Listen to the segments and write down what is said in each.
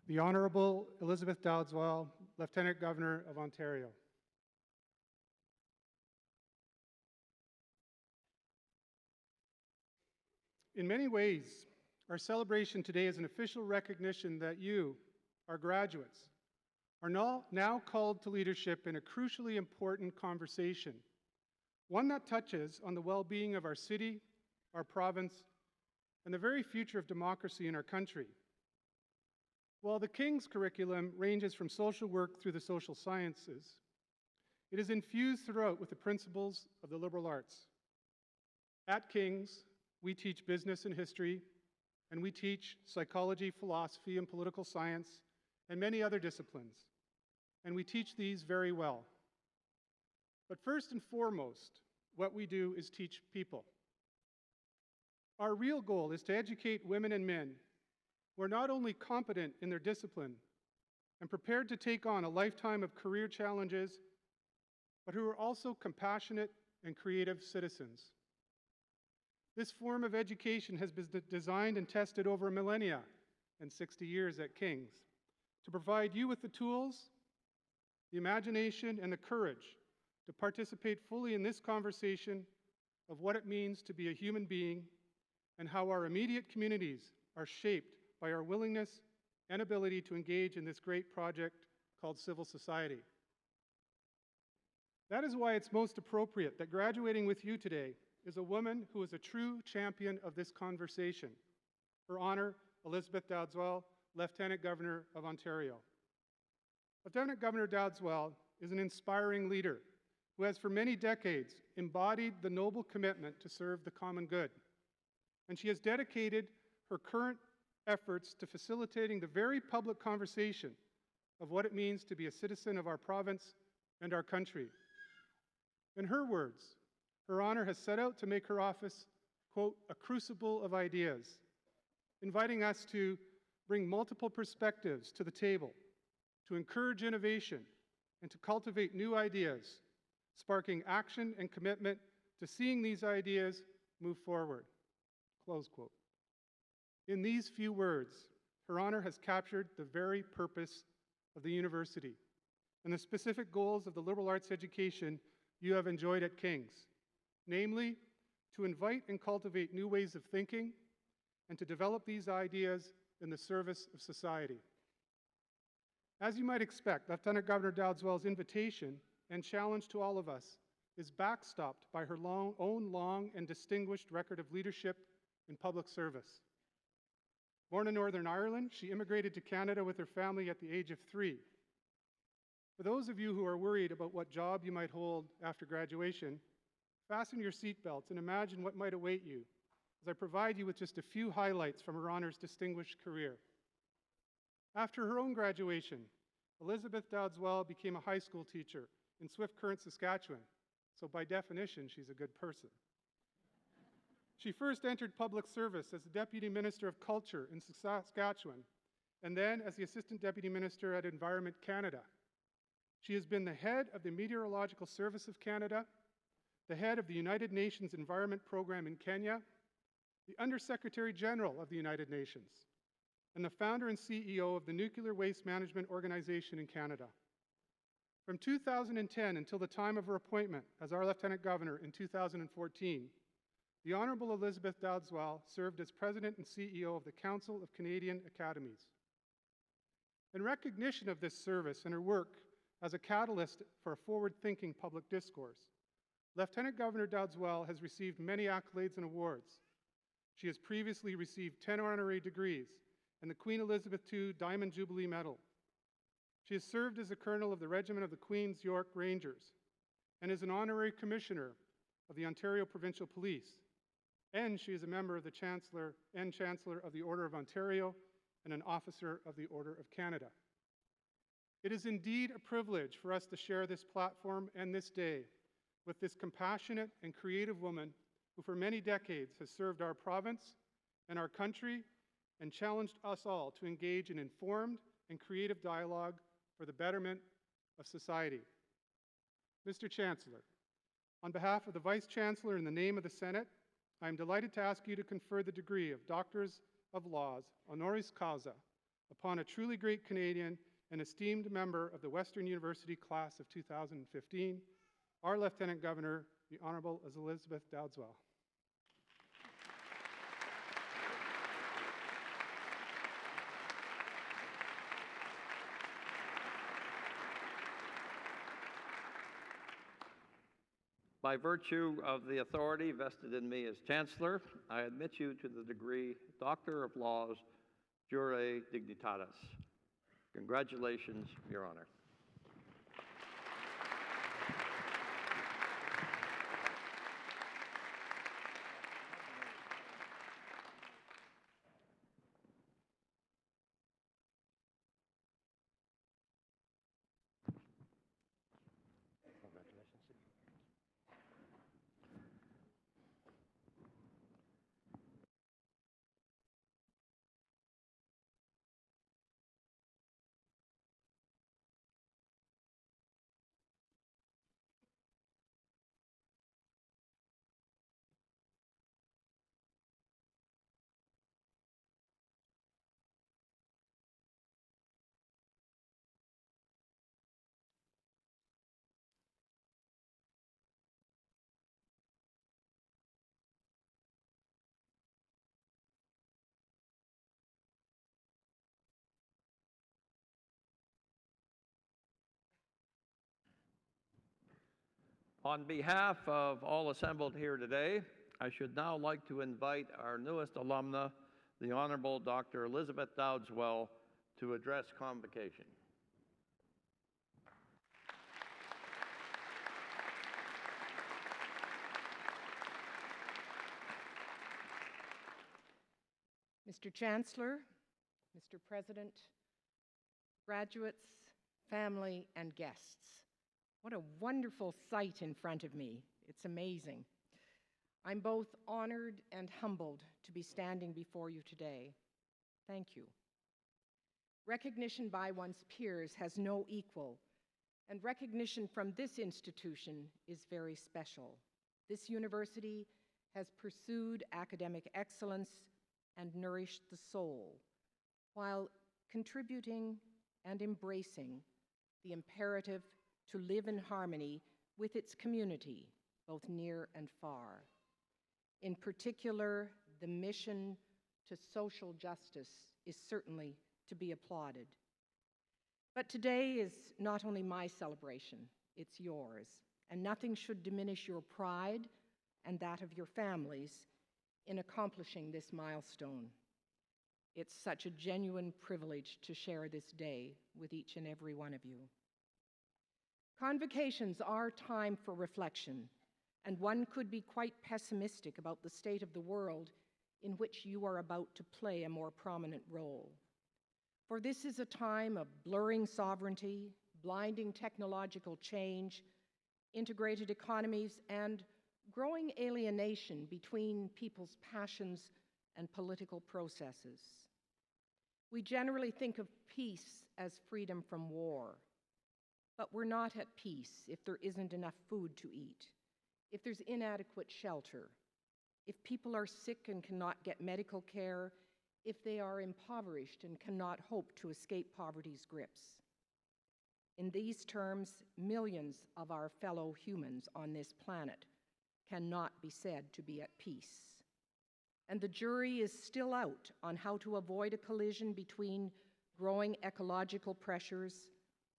The Honourable Elizabeth Dowdeswell, Lieutenant Governor of Ontario. In many ways, our celebration today is an official recognition that you, our graduates, are now called to leadership in a crucially important conversation, one that touches on the well-being of our city, our province, and the very future of democracy in our country. While the King's curriculum ranges from social work through the social sciences, it is infused throughout with the principles of the liberal arts. At King's, we teach business and history, and we teach psychology, philosophy, and political science, and many other disciplines. And we teach these very well. But first and foremost, what we do is teach people. Our real goal is to educate women and men who are not only competent in their discipline and prepared to take on a lifetime of career challenges, but who are also compassionate and creative citizens. This form of education has been designed and tested over millennia and 60 years at King's to provide you with the tools, the imagination, and the courage to participate fully in this conversation of what it means to be a human being and how our immediate communities are shaped by our willingness and ability to engage in this great project called civil society. That is why it's most appropriate that graduating with you today is a woman who is a true champion of this conversation, Her Honor Elizabeth Dowdeswell, Lieutenant Governor of Ontario. Lieutenant Governor Dowdeswell is an inspiring leader who has for many decades embodied the noble commitment to serve the common good. And she has dedicated her current efforts to facilitating the very public conversation of what it means to be a citizen of our province and our country. In her words, Her Honor has set out to make her office, quote, a crucible of ideas, inviting us to bring multiple perspectives to the table, to encourage innovation, and to cultivate new ideas, sparking action and commitment to seeing these ideas move forward, close quote. In these few words, Her Honor has captured the very purpose of the university and the specific goals of the liberal arts education you have enjoyed at King's, namely, to invite and cultivate new ways of thinking and to develop these ideas in the service of society. As you might expect, Lieutenant Governor Dowdeswell's invitation and challenge to all of us is backstopped by her own long and distinguished record of leadership in public service. Born in Northern Ireland, she immigrated to Canada with her family at the age of 3. For those of you who are worried about what job you might hold after graduation, fasten your seatbelts and imagine what might await you as I provide you with just a few highlights from Her Honor's distinguished career. After her own graduation, Elizabeth Dowdeswell became a high school teacher in Swift Current, Saskatchewan, so by definition, she's a good person. She first entered public service as the Deputy Minister of Culture in Saskatchewan, and then as the Assistant Deputy Minister at Environment Canada. She has been the head of the Meteorological Service of Canada, the head of the United Nations Environment Program in Kenya, the Undersecretary General of the United Nations, and the founder and CEO of the Nuclear Waste Management Organization in Canada. From 2010 until the time of her appointment as our Lieutenant Governor in 2014, the Honourable Elizabeth Dowdeswell served as President and CEO of the Council of Canadian Academies. In recognition of this service and her work as a catalyst for a forward-thinking public discourse, Lieutenant Governor Dowdeswell has received many accolades and awards. She has previously received 10 honorary degrees and the Queen Elizabeth II Diamond Jubilee Medal. She has served as a Colonel of the Regiment of the Queen's York Rangers and is an Honorary Commissioner of the Ontario Provincial Police. And she is a member of the Chancellor of the Order of Ontario and an Officer of the Order of Canada. It is indeed a privilege for us to share this platform and this day with this compassionate and creative woman who for many decades has served our province and our country and challenged us all to engage in informed and creative dialogue for the betterment of society. Mr. Chancellor, on behalf of the Vice Chancellor and in the name of the Senate, I am delighted to ask you to confer the degree of Doctors of Laws, honoris causa, upon a truly great Canadian and esteemed member of the Western University class of 2015, our Lieutenant Governor, the Honourable Elizabeth Dowdeswell. By virtue of the authority vested in me as Chancellor, I admit you to the degree Doctor of Laws, Jure Dignitatis. Congratulations, Your Honor. On behalf of all assembled here today, I should now like to invite our newest alumna, the Honorable Dr. Elizabeth Dowdeswell, to address Convocation. Mr. Chancellor, Mr. President, graduates, family, and guests. What a wonderful sight in front of me. It's amazing. I'm both honored and humbled to be standing before you today. Thank you. Recognition by one's peers has no equal, and recognition from this institution is very special. This university has pursued academic excellence and nourished the soul, while contributing and embracing the imperative to live in harmony with its community, both near and far. In particular, the mission to social justice is certainly to be applauded. But today is not only my celebration, it's yours, and nothing should diminish your pride and that of your families in accomplishing this milestone. It's such a genuine privilege to share this day with each and every one of you. Convocations are time for reflection, and one could be quite pessimistic about the state of the world in which you are about to play a more prominent role. For this is a time of blurring sovereignty, blinding technological change, integrated economies, and growing alienation between people's passions and political processes. We generally think of peace as freedom from war. But we're not at peace if there isn't enough food to eat, if there's inadequate shelter, if people are sick and cannot get medical care, if they are impoverished and cannot hope to escape poverty's grips. In these terms, millions of our fellow humans on this planet cannot be said to be at peace. And the jury is still out on how to avoid a collision between growing ecological pressures,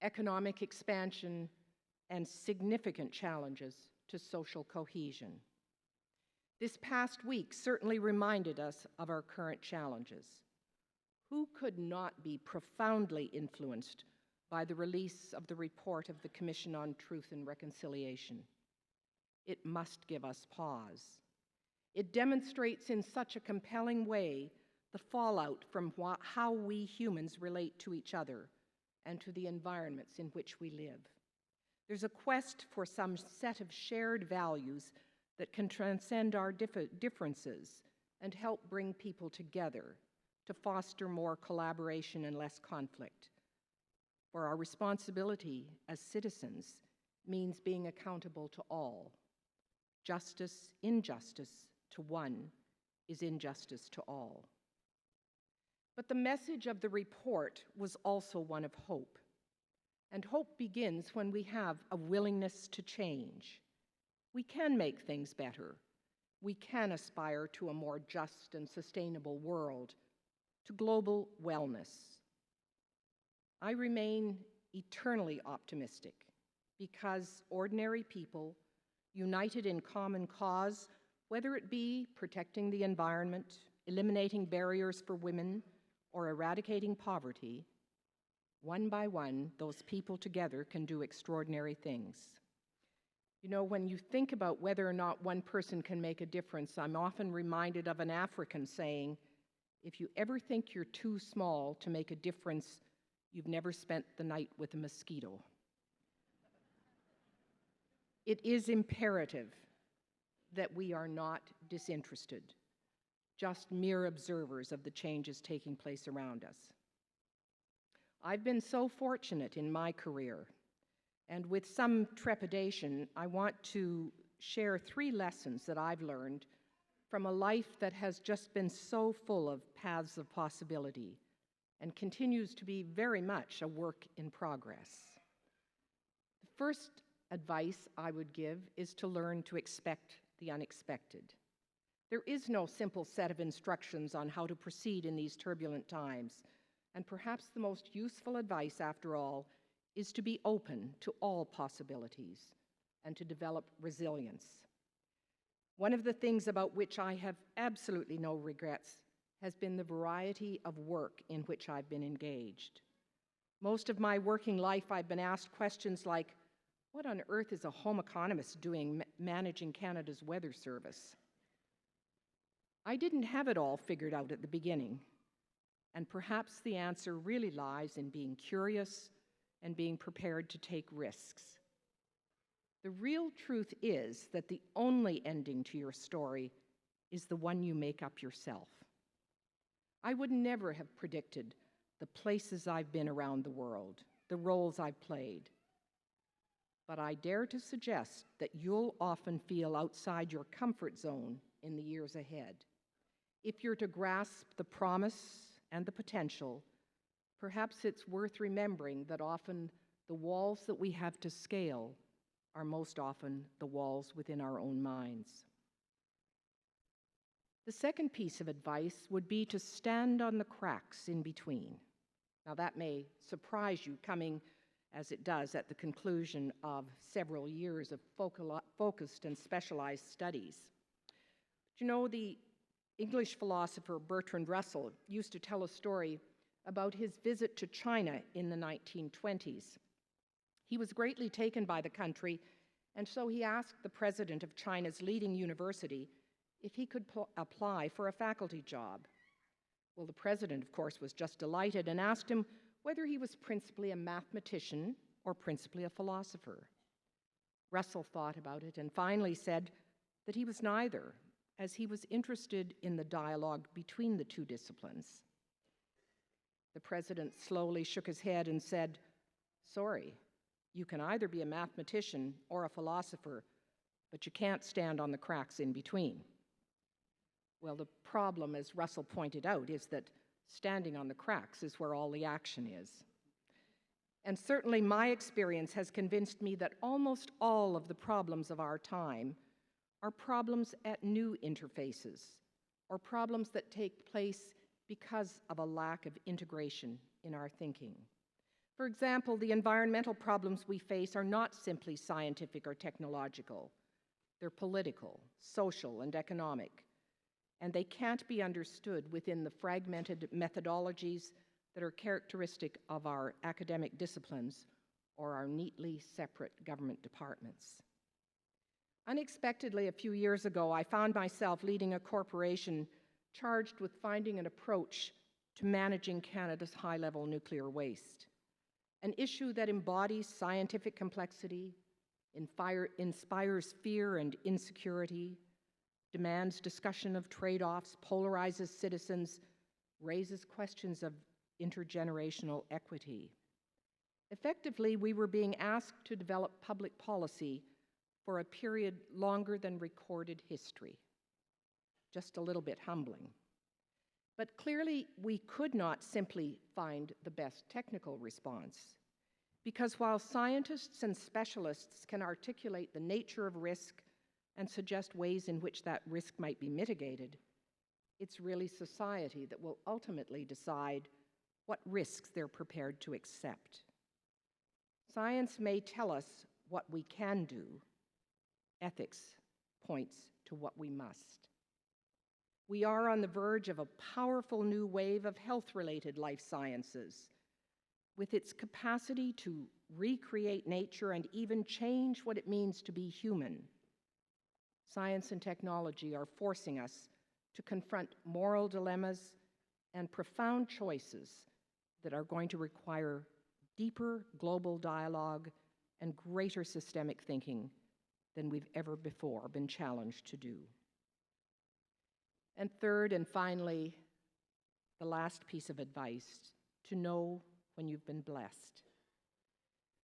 economic expansion, and significant challenges to social cohesion. This past week certainly reminded us of our current challenges. Who could not be profoundly influenced by the release of the report of the Commission on Truth and Reconciliation? It must give us pause. It demonstrates in such a compelling way the fallout from how we humans relate to each other and to the environments in which we live. There's a quest for some set of shared values that can transcend our differences and help bring people together to foster more collaboration and less conflict. For our responsibility as citizens means being accountable to all. Injustice to one is injustice to all. But the message of the report was also one of hope. And hope begins when we have a willingness to change. We can make things better. We can aspire to a more just and sustainable world, to global wellness. I remain eternally optimistic because ordinary people, united in common cause, whether it be protecting the environment, eliminating barriers for women, or eradicating poverty, one by one, those people together can do extraordinary things. You know, when you think about whether or not one person can make a difference, I'm often reminded of an African saying, if you ever think you're too small to make a difference, you've never spent the night with a mosquito. It is imperative that we are not disinterested, just mere observers of the changes taking place around us. I've been so fortunate in my career, and with some trepidation, I want to share 3 lessons that I've learned from a life that has just been so full of paths of possibility and continues to be very much a work in progress. The first advice I would give is to learn to expect the unexpected. There is no simple set of instructions on how to proceed in these turbulent times, and perhaps the most useful advice, after all, is to be open to all possibilities and to develop resilience. One of the things about which I have absolutely no regrets has been the variety of work in which I've been engaged. Most of my working life, I've been asked questions like, what on earth is a home economist doing managing Canada's weather service? I didn't have it all figured out at the beginning, and perhaps the answer really lies in being curious and being prepared to take risks. The real truth is that the only ending to your story is the one you make up yourself. I would never have predicted the places I've been around the world, the roles I've played. But I dare to suggest that you'll often feel outside your comfort zone in the years ahead. If you're to grasp the promise and the potential, perhaps it's worth remembering that often the walls that we have to scale are most often the walls within our own minds. The second piece of advice would be to stand on the cracks in between. Now that may surprise you, coming as it does at the conclusion of several years of focused and specialized studies. But you know, the English philosopher Bertrand Russell used to tell a story about his visit to China in the 1920s. He was greatly taken by the country, and so he asked the president of China's leading university if he could apply for a faculty job. Well, the president, of course, was just delighted and asked him whether he was principally a mathematician or principally a philosopher. Russell thought about it and finally said that he was neither, as he was interested in the dialogue between the two disciplines. The president slowly shook his head and said, "Sorry, you can either be a mathematician or a philosopher, but you can't stand on the cracks in between." Well, the problem, as Russell pointed out, is that standing on the cracks is where all the action is. And certainly my experience has convinced me that almost all of the problems of our time are problems at new interfaces, or problems that take place because of a lack of integration in our thinking. For example, the environmental problems we face are not simply scientific or technological. They're political, social, and economic. And they can't be understood within the fragmented methodologies that are characteristic of our academic disciplines or our neatly separate government departments. Unexpectedly, a few years ago, I found myself leading a corporation charged with finding an approach to managing Canada's high-level nuclear waste, an issue that embodies scientific complexity, inspires fear and insecurity, demands discussion of trade-offs, polarizes citizens, raises questions of intergenerational equity. Effectively, we were being asked to develop public policy for a period longer than recorded history. Just a little bit humbling. But clearly, we could not simply find the best technical response, because while scientists and specialists can articulate the nature of risk and suggest ways in which that risk might be mitigated, it's really society that will ultimately decide what risks they're prepared to accept. Science may tell us what we can do. Ethics points to what we must. We are on the verge of a powerful new wave of health-related life sciences, with its capacity to recreate nature and even change what it means to be human. Science and technology are forcing us to confront moral dilemmas and profound choices that are going to require deeper global dialogue and greater systemic thinking than we've ever before been challenged to do. And third and finally, the last piece of advice, to know when you've been blessed.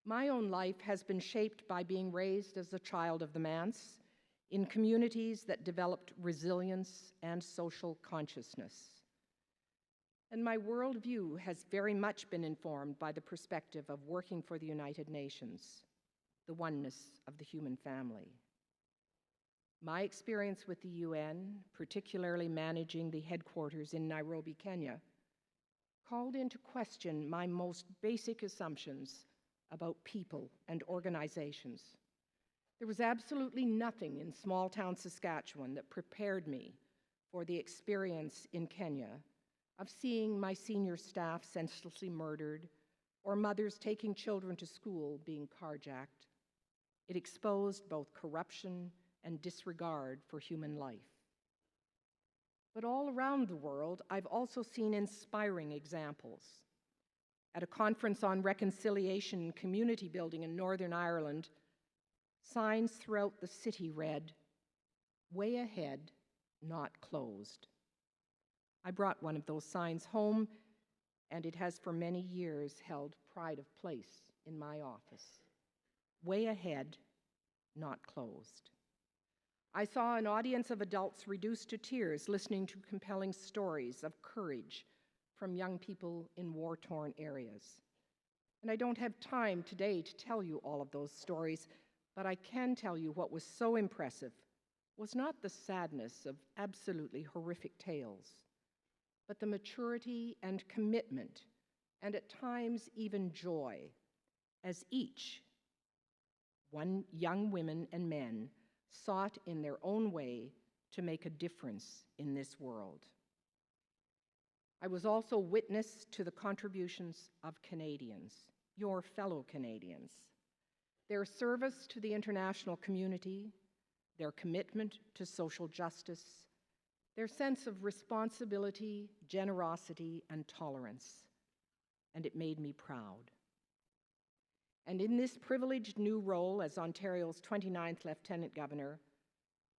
My own life has been shaped by being raised as a child of the manse in communities that developed resilience and social consciousness. And my worldview has very much been informed by the perspective of working for the United Nations, the oneness of the human family. My experience with the UN, particularly managing the headquarters in Nairobi, Kenya, called into question my most basic assumptions about people and organizations. There was absolutely nothing in small-town Saskatchewan that prepared me for the experience in Kenya of seeing my senior staff senselessly murdered or mothers taking children to school being carjacked. It exposed both corruption and disregard for human life. But all around the world, I've also seen inspiring examples. At a conference on reconciliation and community building in Northern Ireland, signs throughout the city read, "Way ahead, not closed." I brought one of those signs home, and it has for many years held pride of place in my office. Way ahead, not closed. I saw an audience of adults reduced to tears listening to compelling stories of courage from young people in war-torn areas. And I don't have time today to tell you all of those stories, but I can tell you what was so impressive was not the sadness of absolutely horrific tales, but the maturity and commitment, and at times even joy, as each, young women and men, sought in their own way to make a difference in this world. I was also witness to the contributions of Canadians, your fellow Canadians, their service to the international community, their commitment to social justice, their sense of responsibility, generosity, and tolerance, and it made me proud. And in this privileged new role as Ontario's 29th Lieutenant Governor,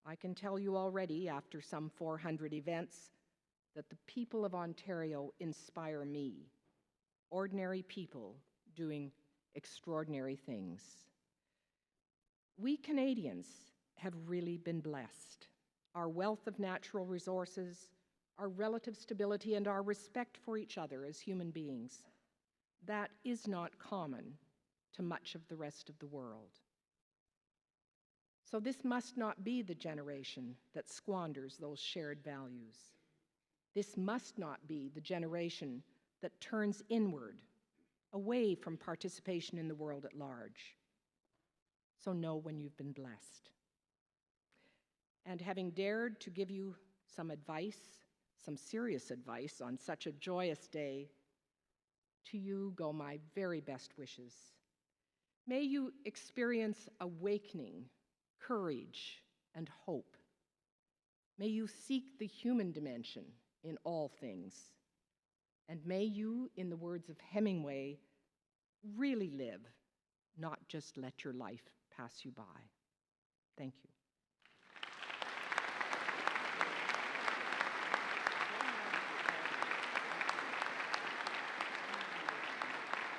I can tell you already, after some 400 events, that the people of Ontario inspire me, ordinary people doing extraordinary things. We Canadians have really been blessed. Our wealth of natural resources, our relative stability, and our respect for each other as human beings, that is not common to much of the rest of the world. So this must not be the generation that squanders those shared values. This must not be the generation that turns inward, away from participation in the world at large. So know when you've been blessed. And having dared to give you some advice, some serious advice on such a joyous day, to you go my very best wishes. May you experience awakening, courage, and hope. May you seek the human dimension in all things. And may you, in the words of Hemingway, really live, not just let your life pass you by. Thank you.